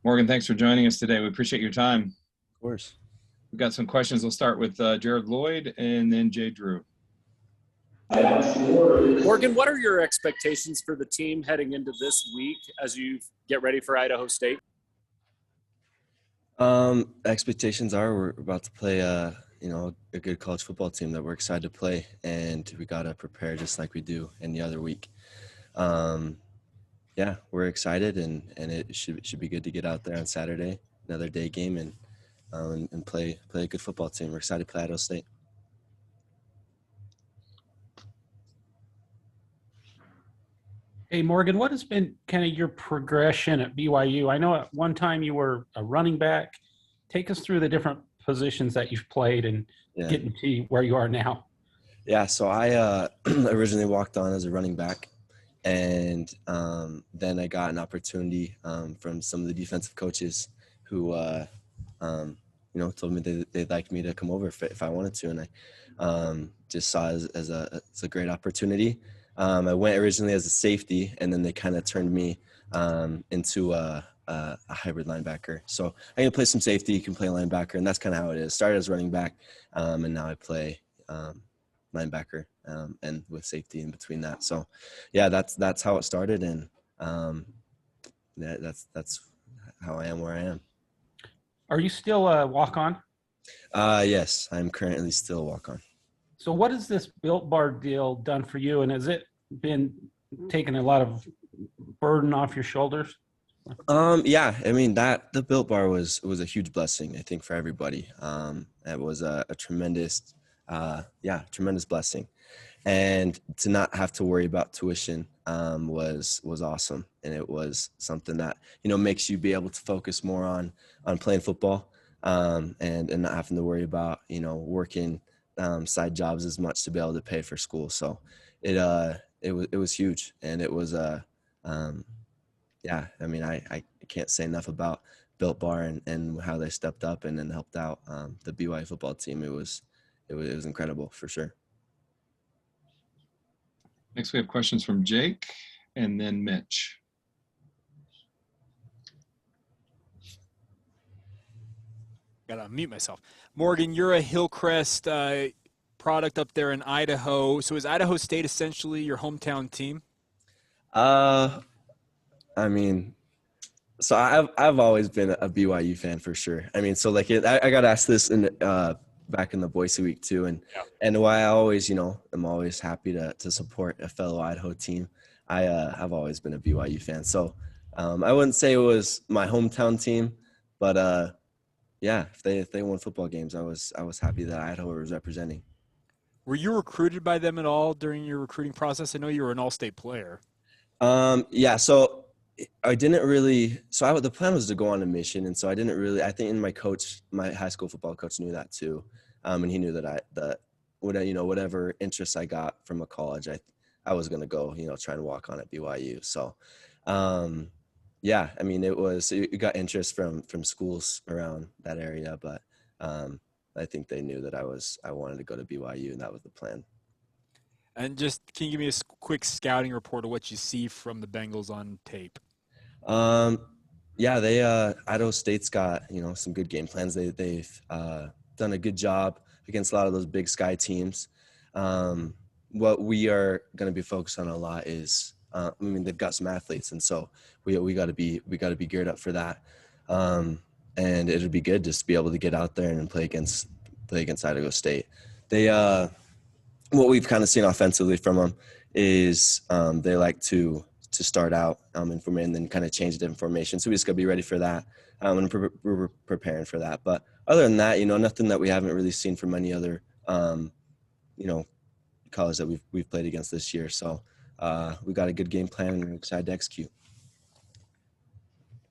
Morgan, thanks for joining us today. We appreciate your time. Of course. We've got some questions. We'll start with Jared Lloyd and then Jay Drew. Morgan, what are your expectations for the team heading into this week as you get ready for Idaho State? Expectations are we're about to play a good college football team that we're excited to play, and we got to prepare just like we do any other week. We're excited, and it should be good to get out there on Saturday, another day game, and play a good football team. We're excited to play Idaho State. Hey, Morgan, what has been kind of your progression at BYU? I know at one time you were a running back. Take us through the different positions that you've played and getting to where you are now. Yeah, so I originally walked on as a running back, and then I got an opportunity from some of the defensive coaches who, told me they'd like me to come over if I wanted to, and I just saw it as a great opportunity. I went originally as a safety, and then they kind of turned me into a hybrid linebacker. So I can play some safety, you can play linebacker, and that's kind of how it is. Started as running back, and now I play linebacker and with safety in between that. So, yeah, that's how it started, and that's how I am where I am. Are you still a walk-on? Yes, I'm currently still a walk-on. So what has this Built Bar deal done for you, and has it been taking a lot of burden off your shoulders? Yeah, I mean the Built Bar was a huge blessing, I think, for everybody. It was a tremendous blessing, and to not have to worry about tuition was awesome, and it was something that makes you be able to focus more on playing football, and not having to worry about working side jobs as much to be able to pay for school. So it was huge, and it was I mean, I can't say enough about Built Bar and how they stepped up and then helped out the BYU football team. It was incredible for sure. Next, we have questions from Jake and then Mitch. Gotta unmute myself. Morgan, you're a Hillcrest product up there in Idaho. So is Idaho State essentially your hometown team? I mean, so I've always been a BYU fan for sure. I mean, so like I got asked this back in the Boise week too, and why I always I'm always happy to support a fellow Idaho team. I've always been a BYU fan, so I wouldn't say it was my hometown team, but if they won football games, I was happy that Idaho was representing. Were you recruited by them at all during your recruiting process? I know you were an all-state player. So I didn't really. So the plan was to go on a mission, and so I didn't really. I think my high school football coach knew that too, and he knew that whatever interest I got from a college, I was gonna go try and walk on at BYU. So, I mean it got interest from schools around that area, but I think they knew that I wanted to go to BYU, and that was the plan. And just, can you give me a quick scouting report of what you see from the Bengals on tape? Idaho State's got some good game plans. They've done a good job against a lot of those Big Sky teams. What we are going to be focused on a lot is, they've got some athletes, and so we got to be geared up for that. And it'll be good just to be able to get out there and play against Idaho State. What we've kind of seen offensively from them is they like to start out and then kind of change the formation. So we just got to be ready for that, and we're preparing for that. But other than that, nothing that we haven't really seen from any other, college that we've played against this year. So we got a good game plan, and we're excited to execute.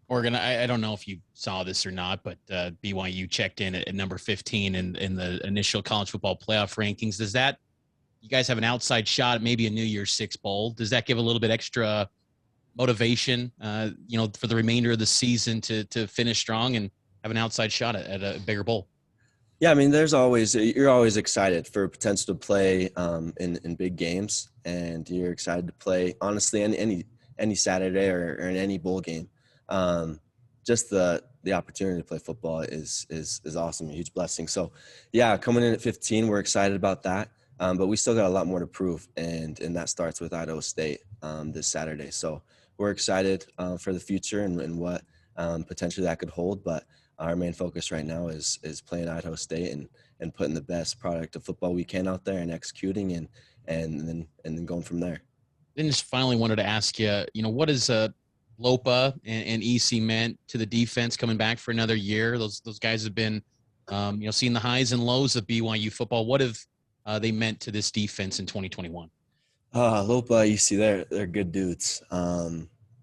Morgan, I don't know if you saw this or not, but BYU checked in at number 15 in the initial college football playoff rankings. Does that, you guys have an outside shot at maybe a New Year's Six bowl? Does that give a little bit extra motivation, for the remainder of the season to finish strong and have an outside shot at a bigger bowl? Yeah, I mean, you're always excited for potential to play in big games, and you're excited to play, honestly, any Saturday or in any bowl game. just the opportunity to play football is awesome, a huge blessing. So yeah, coming in at 15, we're excited about that. But we still got a lot more to prove, and that starts with Idaho State this Saturday. So we're excited for the future and what potentially that could hold. But our main focus right now is playing Idaho State and putting the best product of football we can out there and executing and then going from there. Then just finally wanted to ask you, what is Lopa and EC meant to the defense coming back for another year? Those guys have been, seeing the highs and lows of BYU football. What have they meant to this defense in 2021? Lopa, EC, they're good dudes.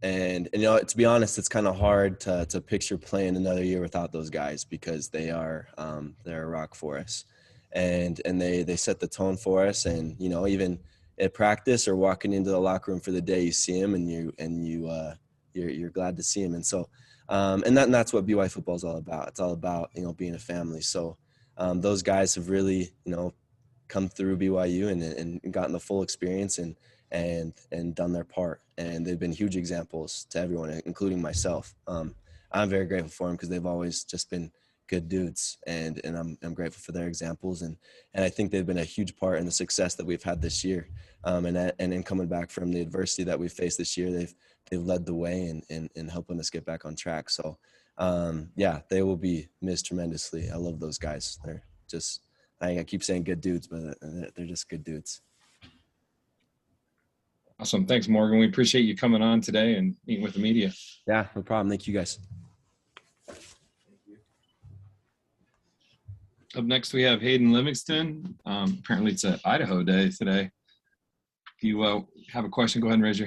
And to be honest, it's kind of hard to picture playing another year without those guys because they're a rock for us, and they set the tone for us. And even at practice or walking into the locker room for the day, you see them and you're glad to see them. And so and that's what BYU football is all about. It's all about being a family. So those guys have really come through BYU and gotten the full experience and done their part. And they've been huge examples to everyone, including myself. I'm very grateful for them because they've always just been good dudes, and I'm grateful for their examples. And I think they've been a huge part in the success that we've had this year. And in coming back from the adversity that we faced this year, they've led the way in helping us get back on track. So yeah, they will be missed tremendously. I love those guys. They're just, I keep saying good dudes, but they're just good dudes. Awesome. Thanks, Morgan. We appreciate you coming on today and meeting with the media. Yeah, no problem. Thank you, guys. Up next, we have Hayden Livingston. Apparently, it's an Idaho day today. If you have a question, go ahead and raise your hand.